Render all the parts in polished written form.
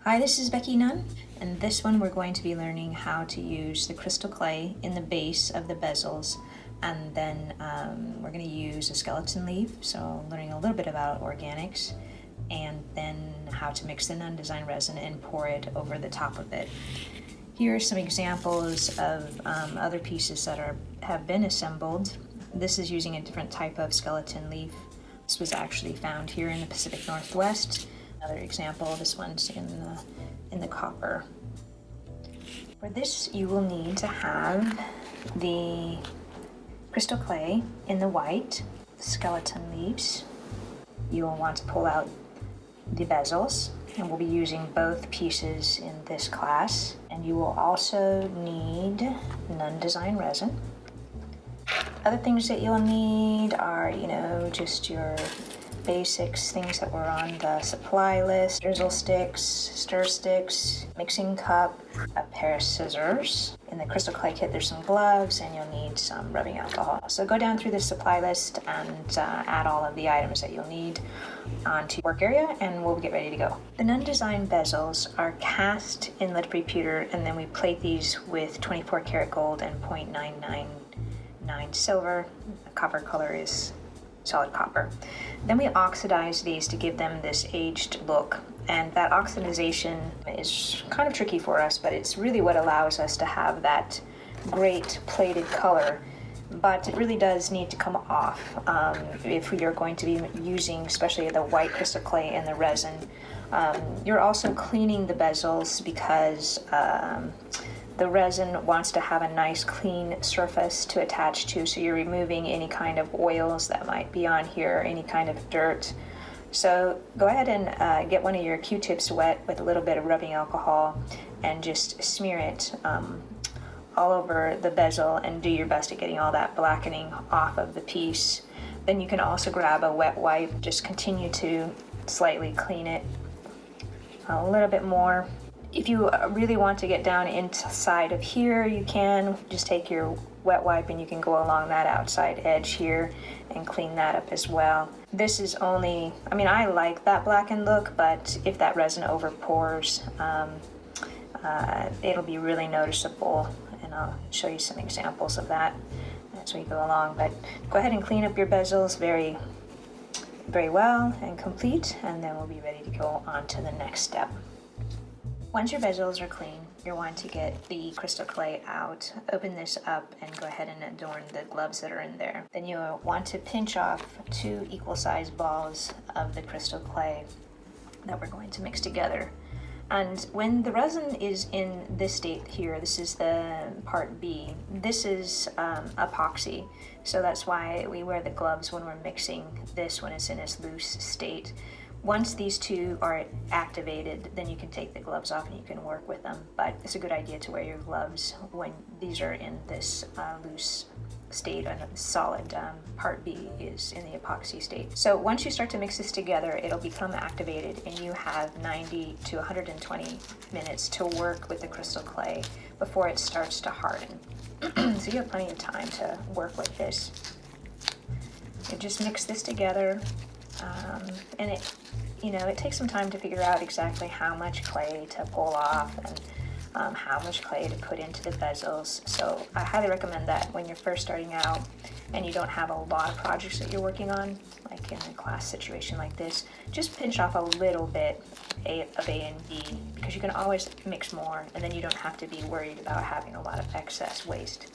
Hi, this is Becky Nunn, and this one we're going to be learning how to use the crystal clay in the base of the bezels, and then we're going to use a skeleton leaf, so learning a little bit about organics, and then how to mix the Nunn Design Resin and pour it over the top of it. Here are some examples of other pieces that have been assembled. This is using a different type of skeleton leaf. This was actually found here in the Pacific Northwest. Another example, this one's in the copper. For this, you will need to have the crystal clay in the white, the skeleton leaves. You will want to pull out the bezels, and we'll be using both pieces in this class. And you will also need Nunn Design Resin. Other things that you'll need are, just your basics, things that were on the supply list: drizzle sticks, stir sticks, mixing cup, a pair of scissors. In the crystal clay kit, there's some gloves, and you'll need some rubbing alcohol. So go down through the supply list and add all of the items that you'll need onto your work area, and we'll get ready to go. The Nunn Design bezels are cast in lead pewter, and then we plate these with 24 karat gold and 0.999 silver. The copper color is solid copper. Then we oxidize these to give them this aged look, and that oxidization is kind of tricky for us, but it's really what allows us to have that great plated color. But it really does need to come off if you're going to be using especially the white crystal clay and the resin. You're also cleaning the bezels because the resin wants to have a nice clean surface to attach to, so you're removing any kind of oils that might be on here, any kind of dirt. So go ahead and get one of your Q-tips wet with a little bit of rubbing alcohol and just smear it all over the bezel and do your best at getting all that blackening off of the piece. Then you can also grab a wet wipe, just continue to slightly clean it a little bit more. If you really want to get down inside of here, you can just take your wet wipe and you can go along that outside edge here and clean that up as well. This is only, I like that blackened look, but if that resin over pours, it'll be really noticeable, and I'll show you some examples of that as we go along. But go ahead and clean up your bezels very, very well and complete, and then we'll be ready to go on to the next step. Once your bezels are clean, you'll want to get the crystal clay out, open this up, and go ahead and adorn the gloves that are in there. Then you'll want to pinch off 2 equal-sized balls of the crystal clay that we're going to mix together. And when the resin is in this state here, this is the part B, this is epoxy. So that's why we wear the gloves when we're mixing this when it's in its loose state. Once these two are activated, then you can take the gloves off and you can work with them. But it's a good idea to wear your gloves when these are in this loose state, and solid part B is in the epoxy state. So once you start to mix this together, it'll become activated, and you have 90 to 120 minutes to work with the crystal clay before it starts to harden. So you have plenty of time to work with this. You just mix this together. And it takes some time to figure out exactly how much clay to pull off and how much clay to put into the bezels. So I highly recommend that when you're first starting out and you don't have a lot of projects that you're working on, like in a class situation like this, just pinch off a little bit of A and B, because you can always mix more, and then you don't have to be worried about having a lot of excess waste.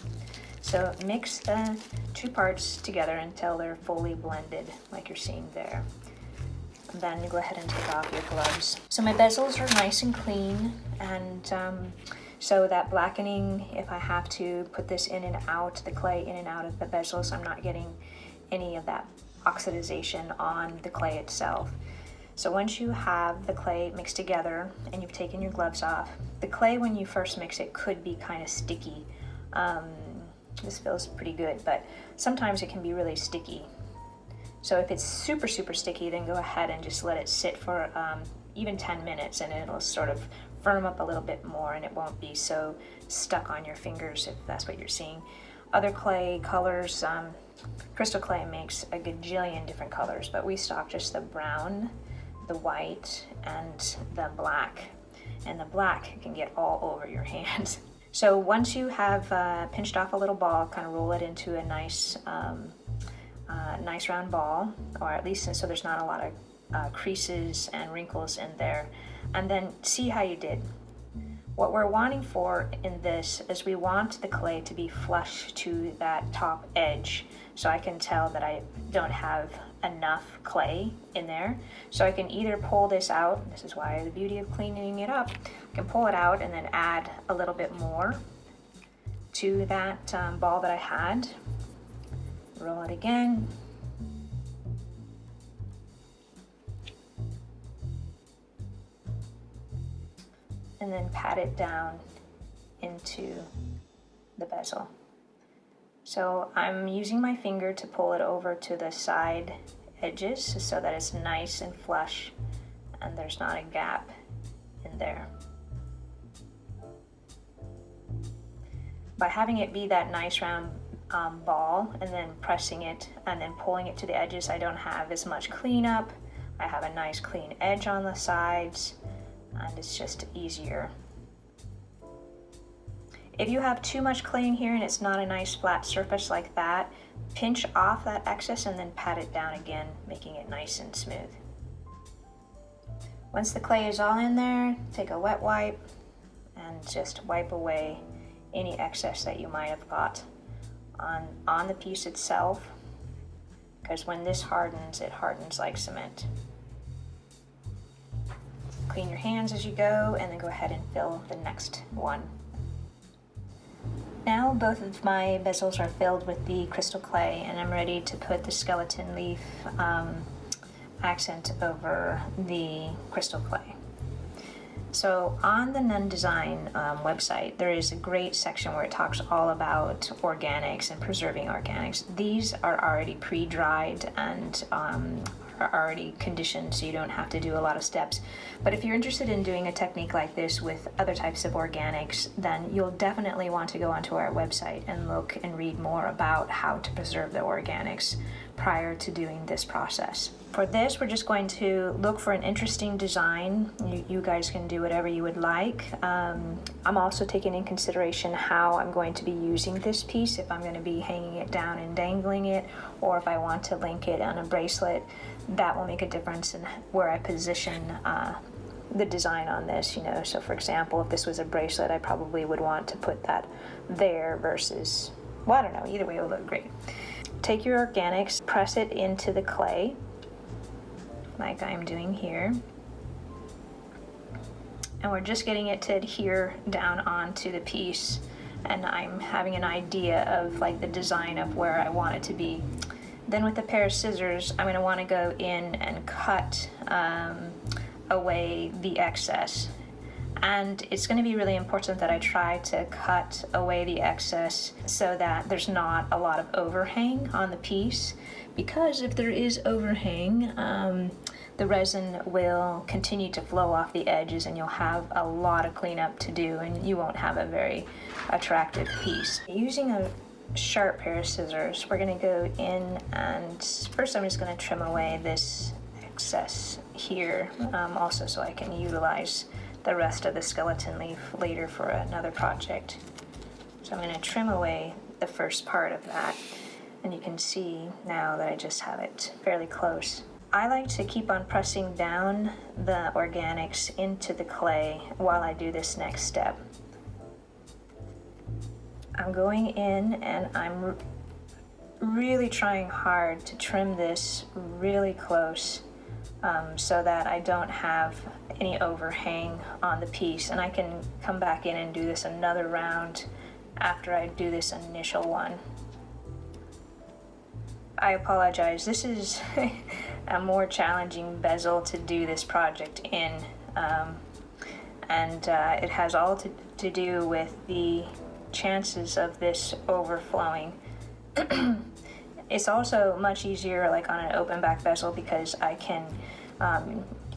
So mix the 2 parts together until they're fully blended, like you're seeing there. And then go ahead and take off your gloves. So my bezels are nice and clean, and so that blackening, if I have to put this in and out, the clay in and out of the bezels, I'm not getting any of that oxidization on the clay itself. So once you have the clay mixed together and you've taken your gloves off, the clay when you first mix it could be kind of sticky. This feels pretty good, but sometimes it can be really sticky. So if it's super, super sticky, then go ahead and just let it sit for even 10 minutes, and it'll sort of firm up a little bit more, and it won't be so stuck on your fingers if that's what you're seeing. Other clay colors, crystal clay makes a gajillion different colors, but we stock just the brown, the white, and the black. and the black can get all over your hands. So once you have pinched off a little ball, kind of roll it into a nice round ball, or at least so there's not a lot of creases and wrinkles in there, and then see how you did. What we're wanting for in this is we want the clay to be flush to that top edge, so I can tell that I don't have enough clay in there. So I can either pull this out, this is why the beauty of cleaning it up, I can pull it out and then add a little bit more to that ball that I had, roll it again, and then pat it down into the bezel. So I'm using my finger to pull it over to the side edges so that it's nice and flush and there's not a gap in there. By having it be that nice round ball and then pressing it and then pulling it to the edges, I don't have as much cleanup. I have a nice clean edge on the sides, and it's just easier. If you have too much clay in here and it's not a nice flat surface like that, pinch off that excess and then pat it down again, making it nice and smooth. Once the clay is all in there, take a wet wipe and just wipe away any excess that you might have got on the piece itself, because when this hardens, it hardens like cement. Clean your hands as you go, and then go ahead and fill the next one. Now both of my bezels are filled with the crystal clay, and I'm ready to put the skeleton leaf accent over the crystal clay. So on the Nunn Design website, there is a great section where it talks all about organics and preserving organics. These are already pre-dried and are already conditioned, so you don't have to do a lot of steps. But if you're interested in doing a technique like this with other types of organics, then you'll definitely want to go onto our website and look and read more about how to preserve the organics prior to doing this process. For this, we're just going to look for an interesting design. You guys can do whatever you would like. I'm also taking in consideration how I'm going to be using this piece, if I'm going to be hanging it down and dangling it, or if I want to link it on a bracelet. That will make a difference in where I position the design on this, you know. So for example, if this was a bracelet, I probably would want to put that there versus, well, I don't know, either way it will look great. Take your organics, press it into the clay, like I'm doing here. And we're just getting it to adhere down onto the piece, and I'm having an idea of like the design of where I want it to be. Then with a pair of scissors, I'm going to want to go in and cut away the excess. And it's going to be really important that I try to cut away the excess so that there's not a lot of overhang on the piece, because if there is overhang, the resin will continue to flow off the edges and you'll have a lot of cleanup to do and you won't have a very attractive piece. Using a sharp pair of scissors, we're going to go in and first I'm just going to trim away this excess here, also so I can utilize the rest of the skeleton leaf later for another project. So I'm going to trim away the first part of that, and you can see now that I just have it fairly close. I like to keep on pressing down the organics into the clay while I do this next step. I'm going in and I'm really trying hard to trim this really close so that I don't have any overhang on the piece, and I can come back in and do this another round after I do this initial one. I apologize, this is a more challenging bezel to do this project in, and it has all to do with the chances of this overflowing. It's also much easier like on an open back bezel because I can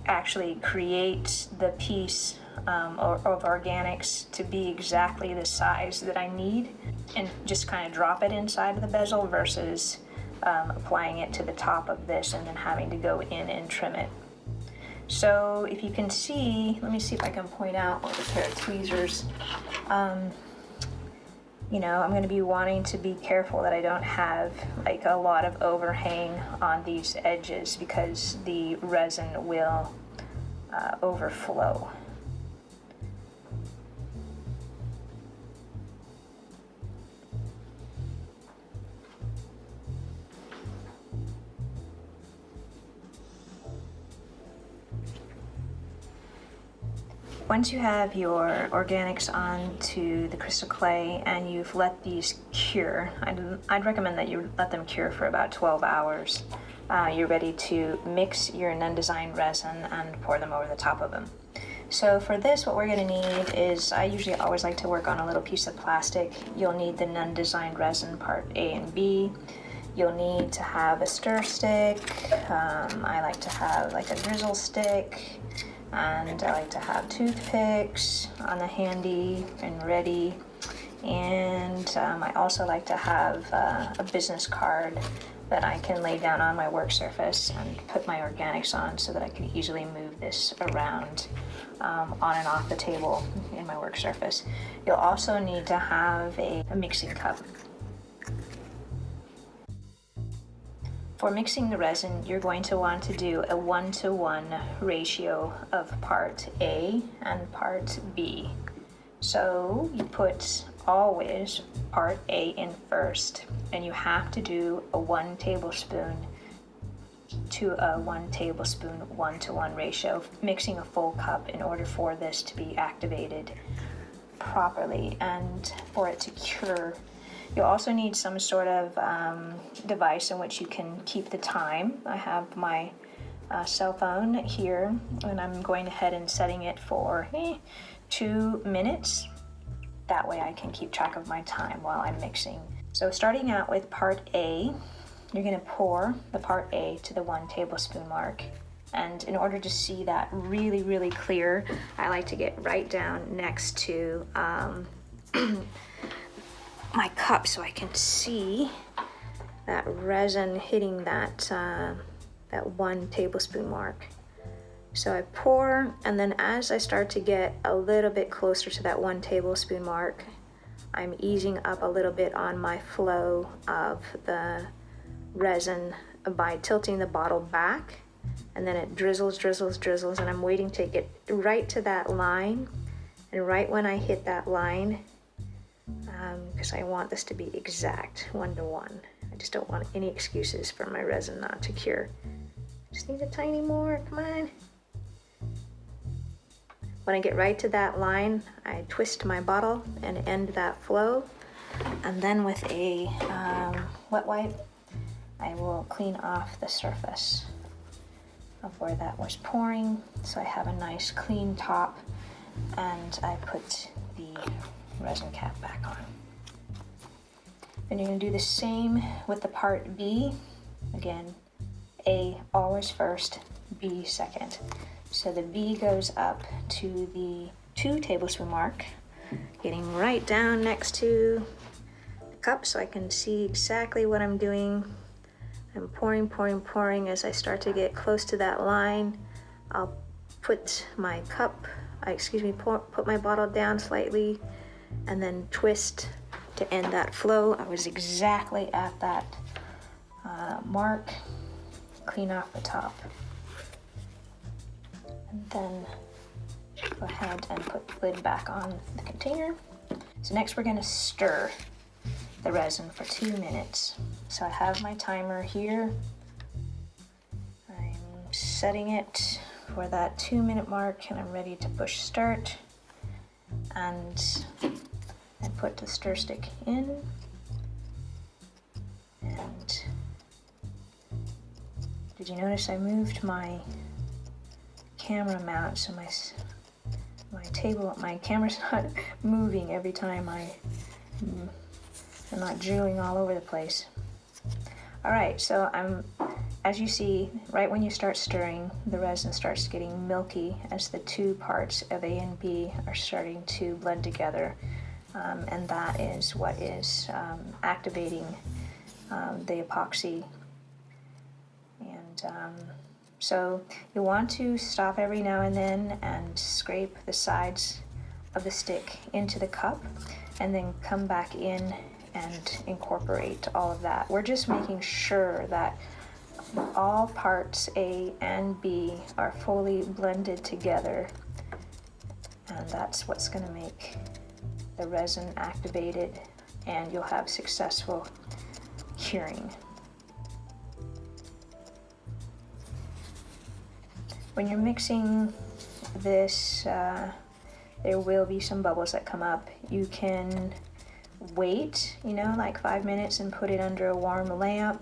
actually create the piece of organics to be exactly the size that I need and just kind of drop it inside of the bezel versus applying it to the top of this and then having to go in and trim it. So if you can see, let me see if I can point out with a pair of tweezers. You know, I'm going to be wanting to be careful that I don't have like a lot of overhang on these edges because the resin will overflow. Once you have your organics onto the crystal clay and you've let these cure, I'd recommend that you let them cure for about 12 hours. You're ready to mix your Nunn Design Resin and pour them over the top of them. So for this, what we're going to need is, I usually always like to work on a little piece of plastic. You'll need the Nunn Design Resin part A and B. You'll need to have a stir stick. I like to have like a drizzle stick. And I like to have toothpicks on the handy and ready. And I also like to have a business card that I can lay down on my work surface and put my organics on so that I can easily move this around on and off the table in my work surface. You'll also need to have a mixing cup. For mixing the resin, you're going to want to do a 1-to-1 ratio of part A and part B. So you put always part A in first, and you have to do a 1 tablespoon to a 1 tablespoon 1-to-1 ratio, mixing a full cup in order for this to be activated properly and for it to cure. You'll also need some sort of device in which you can keep the time. I have my cell phone here, and I'm going ahead and setting it for 2 minutes. That way I can keep track of my time while I'm mixing. So starting out with part A, you're going to pour the part A to the 1 tablespoon mark. And in order to see that really, really clear, I like to get right down next to my cup so I can see that resin hitting that 1 tablespoon mark. So I pour, and then as I start to get a little bit closer to that 1 tablespoon mark, I'm easing up a little bit on my flow of the resin by tilting the bottle back, and then it drizzles, and I'm waiting to get right to that line. And right when I hit that line, because I want this to be exact 1-to-1. I just don't want any excuses for my resin not to cure. Just need a tiny more, come on. When I get right to that line, I twist my bottle and end that flow. And then with a wet wipe, I will clean off the surface of where that was pouring. So I have a nice clean top, and I put the resin cap back on. Then you're going to do the same with the part B. Again, A always first, B second. So the B goes up to the 2 tablespoon mark, getting right down next to the cup so I can see exactly what I'm doing. I'm pouring. As I start to get close to that line, I'll put my put my bottle down slightly and then twist to end that flow. I was exactly at that mark. Clean off the top. And then go ahead and put the lid back on the container. So next we're going to stir the resin for 2 minutes. So I have my timer here. I'm setting it for that 2-minute mark, and I'm ready to push start. And I put the stir stick in, and did you notice I moved my camera mount so my camera's not moving every time I'm not drilling all over the place. Alright, so as you see, right when you start stirring, the resin starts getting milky as the 2 parts of A and B are starting to blend together. And that is what is activating the epoxy. And So you want to stop every now and then and scrape the sides of the stick into the cup, and then come back in and incorporate all of that. We're just making sure that all parts A and B are fully blended together, and that's what's going to make the resin activated, and you'll have successful curing. When you're mixing this, there will be some bubbles that come up. You can wait, like 5 minutes and put it under a warm lamp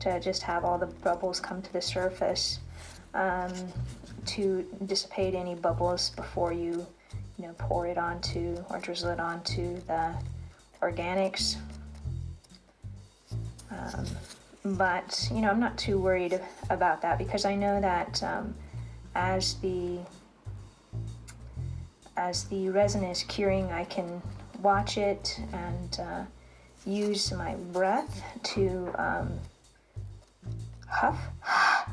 to just have all the bubbles come to the surface, to dissipate any bubbles before you, pour it onto or drizzle it onto the organics. But I'm not too worried about that, because I know that as the resin is curing, I can watch it and use my breath to huff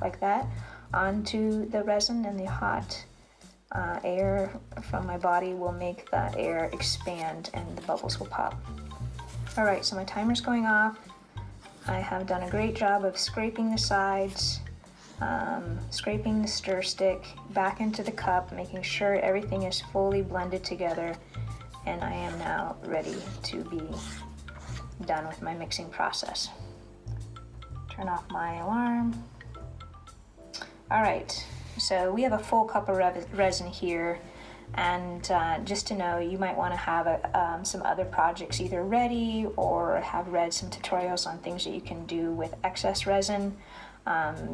like that onto the resin, and the hot air from my body will make that air expand and the bubbles will pop. All right, so my timer's going off. I have done a great job of scraping the sides, scraping the stir stick back into the cup, making sure everything is fully blended together, and I am now ready to be done with my mixing process. Turn off my alarm. All right, so we have a full cup of resin here, and just to know, you might want to have some other projects either ready or have read some tutorials on things that you can do with excess resin,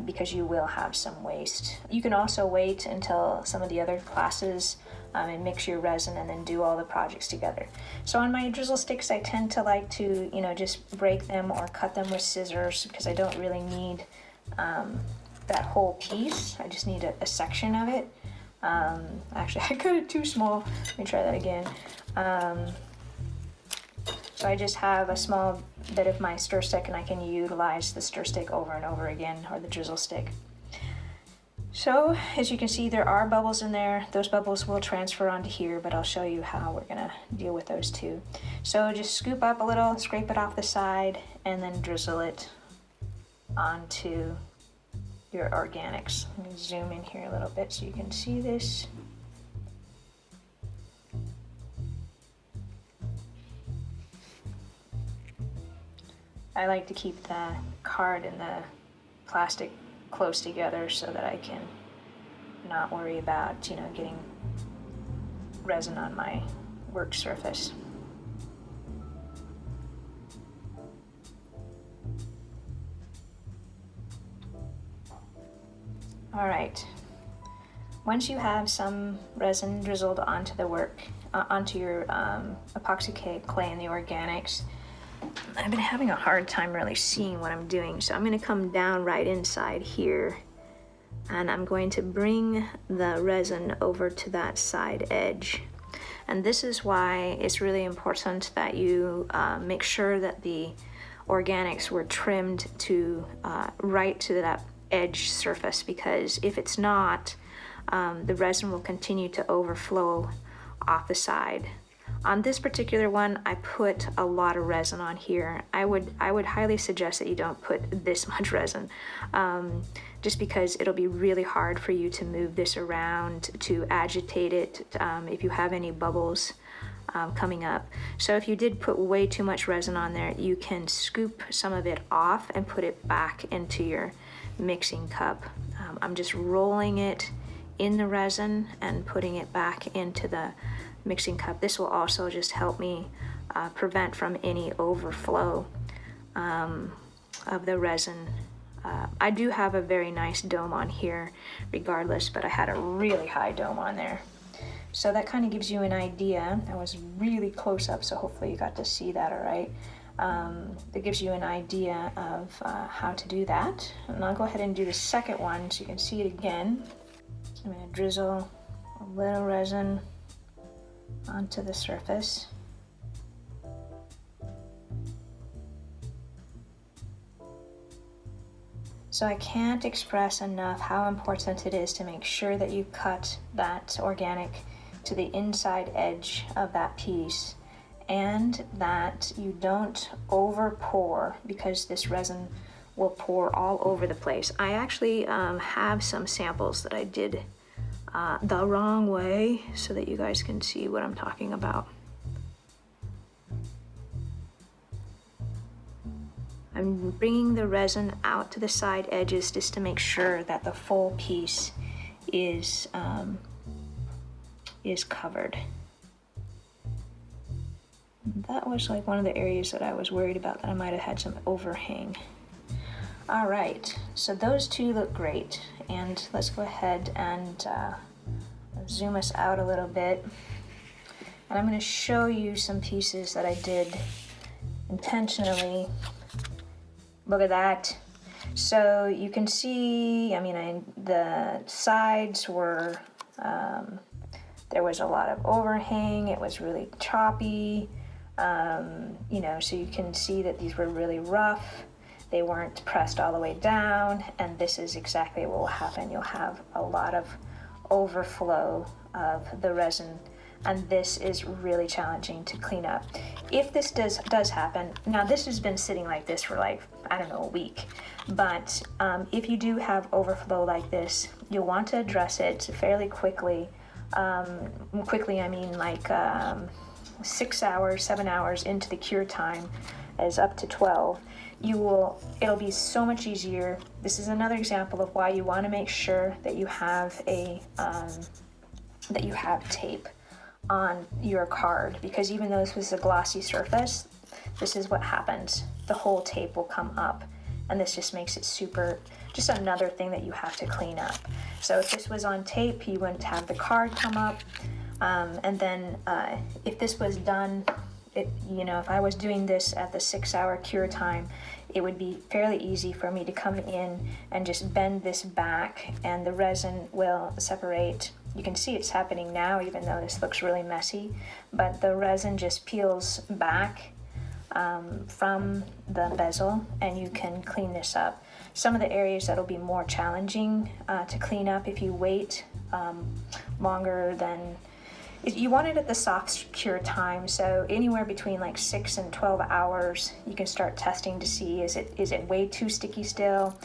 because you will have some waste. You can also wait until some of the other classes and mix your resin and then do all the projects together. So on my drizzle sticks, I tend to like to just break them or cut them with scissors, because I don't really need that whole piece. I just need a section of it. Actually, I cut it too small. Let me try that again. So I just have a small bit of my stir stick, and I can utilize the stir stick over and over again, or the drizzle stick. So as you can see, there are bubbles in there. Those bubbles will transfer onto here, but I'll show you how we're gonna deal with those too. So just scoop up a little, scrape it off the side, and then drizzle it onto your organics. Let me zoom in here a little bit so you can see this. I like to keep the card and the plastic close together so that I can not worry about, getting resin on my work surface. All right, once you have some resin drizzled onto the work, onto your epoxy clay and the organics, I've been having a hard time really seeing what I'm doing, so I'm going to come down right inside here, and I'm going to bring the resin over to that side edge. And this is why it's really important that you make sure that the organics were trimmed to right to that edge surface, because if it's not, the resin will continue to overflow off the side. On this particular one, I put a lot of resin on here. I would highly suggest that you don't put this much resin, just because it'll be really hard for you to move this around, to agitate it, if you have any bubbles coming up. So if you did put way too much resin on there, you can scoop some of it off and put it back into your mixing cup. I'm just rolling it in the resin and putting it back into the mixing cup. This will also just help me prevent from any overflow of the resin. I do have a very nice dome on here regardless, but I had a really high dome on there. So that kind of gives you an idea. I was really close up, so hopefully you got to see that all right. That gives you an idea of how to do that. And I'll go ahead and do the second one so you can see it again. I'm going to drizzle a little resin onto the surface. So I can't express enough how important it is to make sure that you cut that organic to the inside edge of that piece, and that you don't over pour, because this resin will pour all over the place. I actually have some samples that I did the wrong way so that you guys can see what I'm talking about. I'm bringing the resin out to the side edges just to make sure that the full piece is covered. That was like one of the areas that I was worried about, that I might have had some overhang. All right, so those two look great, and let's go ahead and zoom us out a little bit. And I'm going to show you some pieces that I did intentionally. Look at that. So you can see, I mean, the sides were, there was a lot of overhang. It was really choppy, you know, so you can see that these were really rough. They weren't pressed all the way down, and this is exactly what will happen. You'll have a lot of overflow of the resin, and this is really challenging to clean up. If this does happen, now this has been sitting like this for like, I don't know, a week, but if you do have overflow like this, you'll want to address it fairly quickly. Quickly, I mean like 6 hours, 7 hours into the cure time, as up to 12. It'll be so much easier. This is another example of why you want to make sure that you have tape on your card, because even though this was a glossy surface, this is what happens. The whole tape will come up, and this just makes it just another thing that you have to clean up. So if this was on tape, you wouldn't have the card come up. And then if this was done, you know, if I was doing this at the 6 hour cure time, it would be fairly easy for me to come in and just bend this back, and the resin will separate. You can see it's happening now, even though this looks really messy, but the resin just peels back from the bezel, and you can clean this up. Some of the areas that'll be more challenging to clean up if you wait longer than, you want it at the soft cure time, so anywhere between like 6 and 12 hours, you can start testing to see, is it way too sticky still?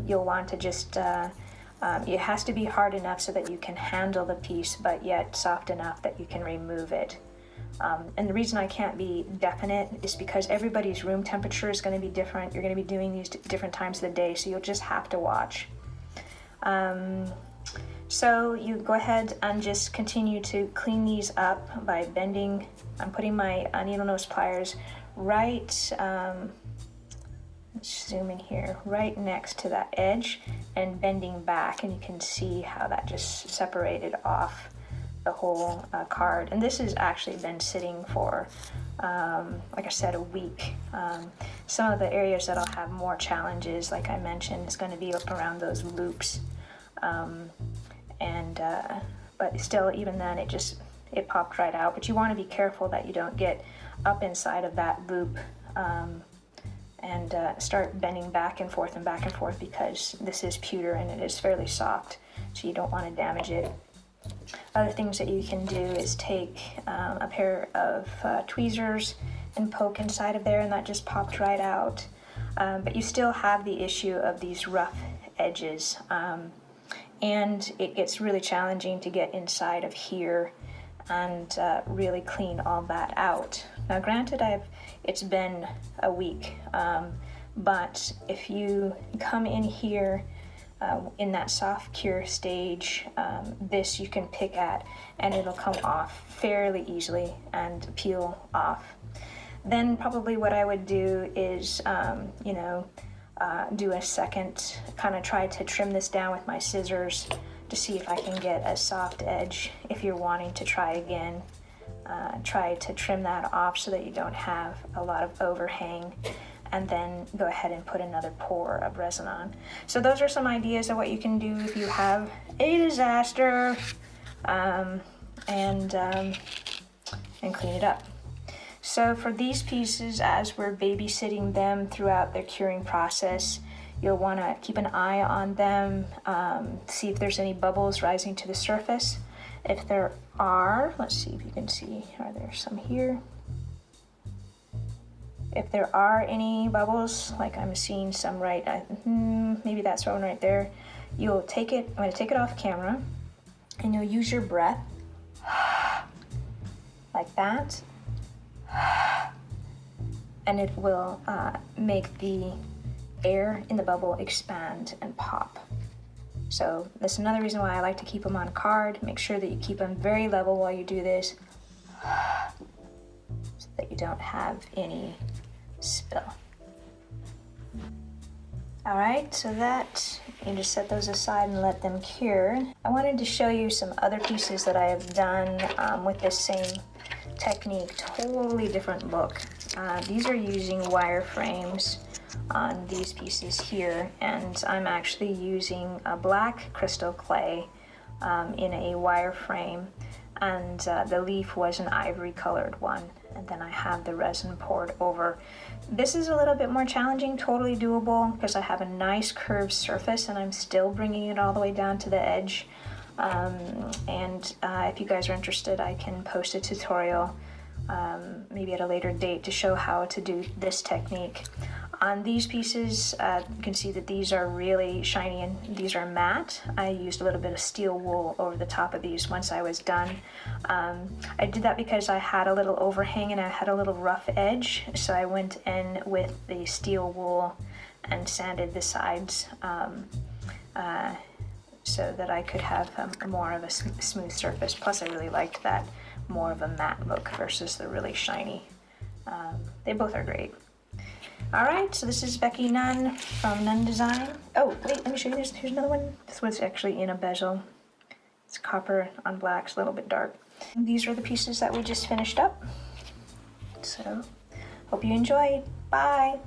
You'll want to just, it has to be hard enough so that you can handle the piece, but yet soft enough that you can remove it. And the reason I can't be definite is because everybody's room temperature is going to be different. You're going to be doing these different times of the day, so you'll just have to watch. So you go ahead and just continue to clean these up by bending. I'm putting my needle nose pliers right, zoom in here, right next to that edge, and bending back, and you can see how that just separated off the whole card. And this has actually been sitting for, like I said, a week. Some of the areas that I'll have more challenges, like I mentioned, is going to be up around those loops. But still, even then, it popped right out. But you want to be careful that you don't get up inside of that loop and start bending back and forth, because this is pewter and it is fairly soft, so you don't want to damage it. Other things that you can do is take a pair of tweezers and poke inside of there, and that just popped right out. But you still have the issue of these rough edges. And it gets really challenging to get inside of here and really clean all that out. Now granted, it's been a week, but if you come in here in that soft cure stage, this you can pick at, and it'll come off fairly easily and peel off. Then probably what I would do is, do a second, kind of try to trim this down with my scissors to see if I can get a soft edge. If you're wanting to try again, try to trim that off so that you don't have a lot of overhang, and then go ahead and put another pour of resin on. So those are some ideas of what you can do if you have a disaster, and clean it up. So for these pieces, as we're babysitting them throughout their curing process, You'll want to keep an eye on them, see if there's any bubbles rising to the surface. If there are, let's see if you can see, are there some here? If there are any bubbles, like I'm seeing some maybe that's one right there, you'll take it, I'm going to take it off camera, and you'll use your breath, like that, and it will make the air in the bubble expand and pop. So that's another reason why I like to keep them on card. Make sure that you keep them very level while you do this, so that you don't have any spill. All right, so that, you just set those aside and let them cure. I wanted to show you some other pieces that I have done with this same technique, totally different look. These are using wireframes on these pieces here, and I'm actually using a black crystal clay in a wireframe, and the leaf was an ivory colored one, and then I have the resin poured over. This is a little bit more challenging, totally doable, because I have a nice curved surface and I'm still bringing it all the way down to the edge. If you guys are interested, I can post a tutorial maybe at a later date to show how to do this technique. On these pieces, you can see that these are really shiny and these are matte. I used a little bit of steel wool over the top of these once I was done. I did that because I had a little overhang and I had a little rough edge, so I went in with the steel wool and sanded the sides so that I could have more of a smooth surface. Plus I really liked that more of a matte look versus the really shiny. They both are great. All right, so this is Becky Nunn from Nunn Design. Oh, wait, let me show you this. Here's another one. This one's actually in a bezel. It's copper on black, it's a little bit dark. And these are the pieces that we just finished up. So, hope you enjoyed. Bye.